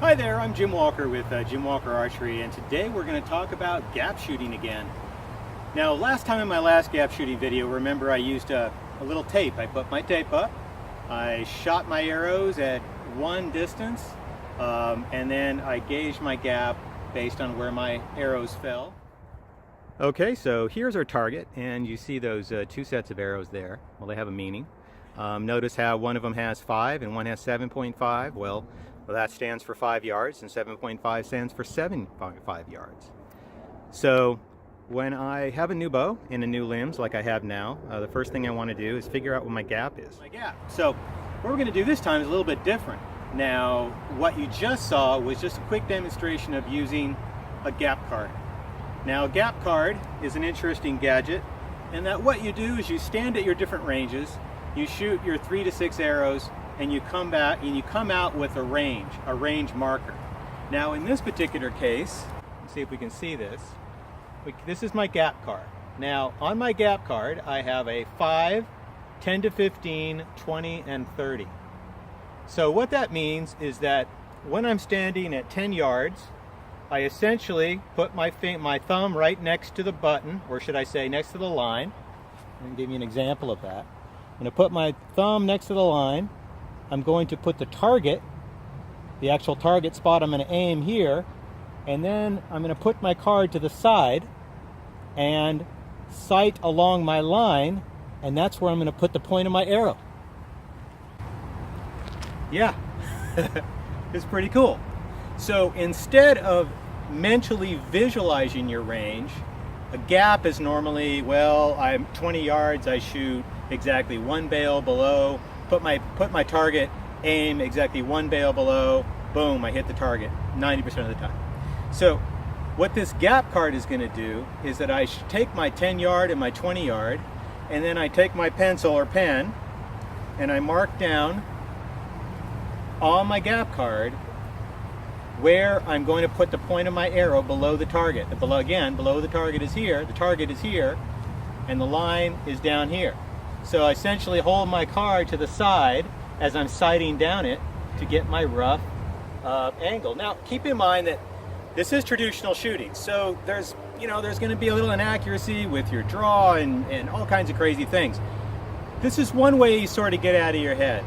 Hi there, I'm Jim Walker with Jim Walker Archery, and today we're going to talk about gap shooting again. Now, last time in my last gap shooting video, remember I used a little tape. I put my tape up, I shot my arrows at one distance, and then I gauged my gap based on where my arrows fell. Okay, so here's our target, and you see those two sets of arrows there. Well, they have a meaning. Notice how one of them has 5 and one has 7.5. Well, that stands for 5 yards, and 7.5 stands for 7.5 yards. So when I have a new bow and a new limbs like I have now, the first thing I want to do is figure out what my gap is. So what we're going to do this time is a little bit different. Now, what you just saw was just a quick demonstration of using a gap card. Now, a gap card is an interesting gadget, and that what you do is you stand at your different ranges, you shoot your 3 to 6 arrows, and you come back and you come out with a range marker. Now, in this particular case, let's see if we can see this. This is my gap card. Now, on my gap card, I have a 5, 10 to 15, 20, and 30. So what that means is that when I'm standing at 10 yards, I essentially put my thumb right next to the button, or should I say next to the line. Let me give you an example of that. I'm going to put my thumb next to the line. I'm going to put the target, the actual target spot, I'm going to aim here, and then I'm going to put my card to the side and sight along my line, and that's where I'm going to put the point of my arrow. Yeah, it's pretty cool. So instead of mentally visualizing your range, a gap is normally, well, I'm 20 yards, I shoot exactly 1 bale below, put my target, aim exactly 1 bale below, boom, I hit the target 90% of the time. So what this gap card is going to do is that I should take my 10 yard and my 20 yard, and then I take my pencil or pen and I mark down on my gap card where I'm going to put the point of my arrow below the target. Below the target is here, and the line is down here. So I essentially hold my card to the side as I'm sighting down it to get my rough angle. Now, keep in mind that this is traditional shooting, so there's going to be a little inaccuracy with your draw and all kinds of crazy things. This is one way you sort of get out of your head,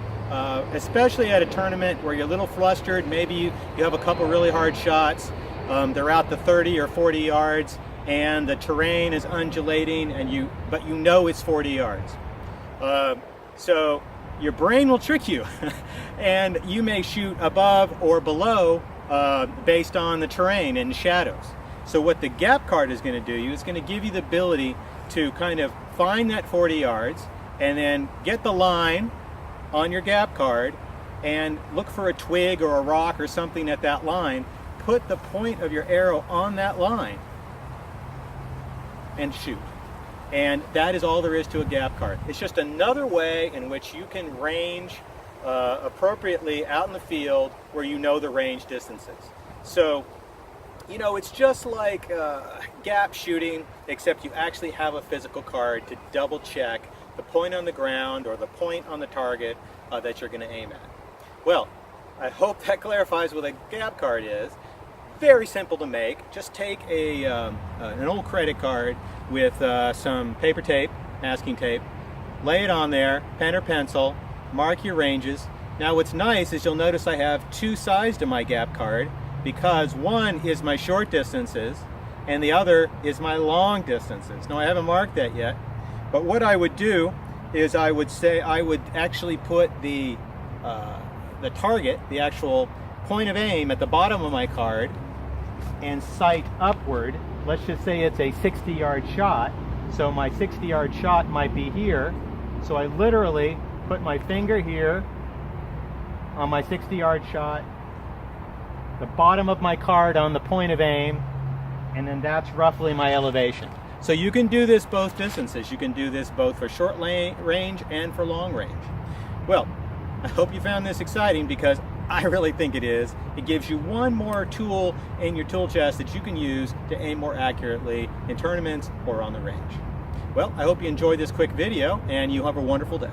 especially at a tournament where you're a little flustered. Maybe you have a couple really hard shots. They're out to 30 or 40 yards, and the terrain is undulating, but you know it's 40 yards. So your brain will trick you and you may shoot above or below based on the terrain and shadows. So what the gap card is going to do is going to give you the ability to kind of find that 40 yards and then get the line on your gap card and look for a twig or a rock or something at that line, put the point of your arrow on that line and shoot. And that is all there is to a gap card. It's just another way in which you can range appropriately out in the field where you know the range distances. So, it's just like gap shooting, except you actually have a physical card to double check the point on the ground or the point on the target that you're going to aim at. Well, I hope that clarifies what a gap card is. Very simple to make. Just take an old credit card with some paper tape, masking tape, lay it on there, pen or pencil, mark your ranges. Now what's nice is you'll notice I have 2 sides to my gap card, because one is my short distances and the other is my long distances. Now I haven't marked that yet, but what I would do is I would actually put the target, the actual point of aim, at the bottom of my card and sight upward. Let's just say it's a 60-yard shot, so my 60-yard shot might be here. So I literally put my finger here on my 60-yard shot, the bottom of my card on the point of aim, and then that's roughly my elevation. So you can do this both distances. You can do this both for short range and for long range. Well, I hope you found this exciting, because I really think it is. It gives you one more tool in your tool chest that you can use to aim more accurately in tournaments or on the range. Well, I hope you enjoyed this quick video, and you have a wonderful day.